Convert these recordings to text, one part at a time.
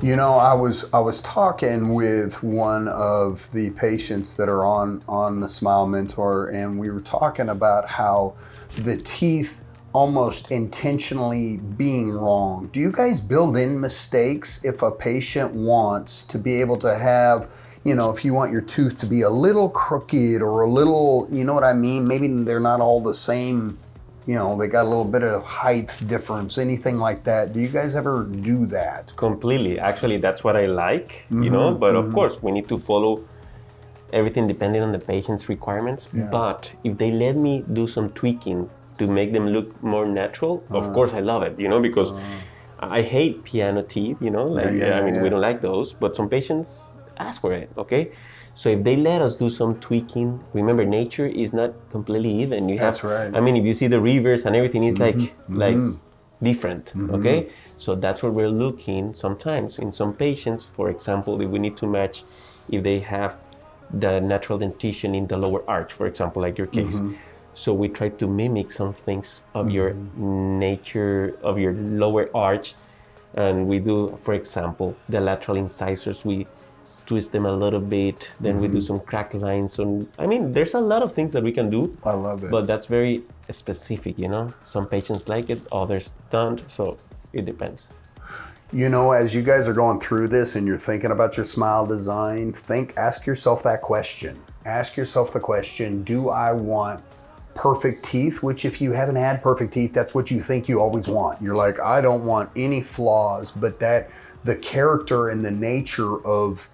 You know, I was talking with one of the patients that are on the Smile Mentor, and we were talking about how the teeth almost intentionally being wrong. Do you guys build in mistakes if a patient wants to be able to have, you know, if you want your tooth to be a little crooked or a little, you know what I mean? Maybe they're not all the same, you know, they got a little bit of height difference, anything like that. Do you guys ever do that? Completely. Actually, that's what I like, but of course, we need to follow everything depending on the patient's requirements. Yeah. But if they let me do some tweaking to make them look more natural, of course I love it, because I hate piano teeth, I mean, we don't like those, but some patients ask for it, okay? So if they let us do some tweaking, remember, nature is not completely even. That's right. I mean, if you see the rivers and everything is like different, okay? So that's what we're looking sometimes in some patients. For example, if we need to match, if they have the natural dentition in the lower arch, for example, like your case. So we try to mimic some things of your nature, of your lower arch. And we do, for example, the lateral incisors, we twist them a little bit, then we do some crack lines. I mean, there's a lot of things that we can do. I love it. But that's very specific, Some patients like it, others don't, so it depends. You know, as you guys are going through this and you're thinking about your smile design, ask yourself that question. Ask yourself the question, do I want perfect teeth? Which, if you haven't had perfect teeth, that's what you think you always want. You're like, I don't want any flaws, but that the character and the nature of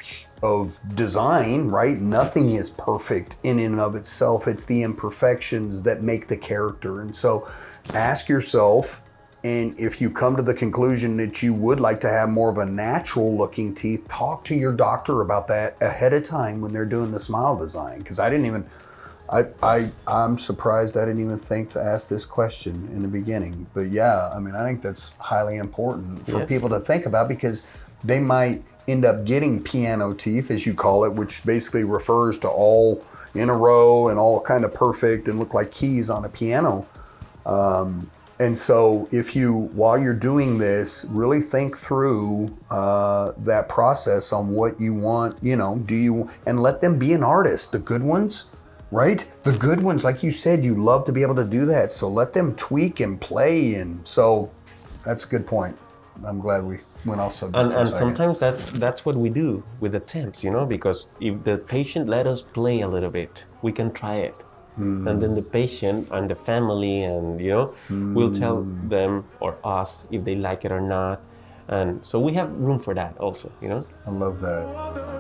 design, right? Nothing is perfect in and of itself. It's the imperfections that make the character. And so ask yourself, and if you come to the conclusion that you would like to have more of a natural looking teeth, talk to your doctor about that ahead of time when they're doing the smile design. Because I'm surprised I didn't even think to ask this question in the beginning. But yeah, I mean, I think that's highly important for people to think about, because they might end up getting piano teeth, as you call it, which basically refers to all in a row and all kind of perfect and look like keys on a piano. And so if you, while you're doing this, really think through that process on what you want, and let them be an artist. The good ones, right? The good ones, like you said, you love to be able to do that. So let them tweak and play. And so that's a good point. I'm glad we went off subject. And sometimes that's what we do with the temps, because if the patient let us play a little bit, we can try it. And then the patient and the family and, we'll tell them or us if they like it or not. And so we have room for that also, I love that.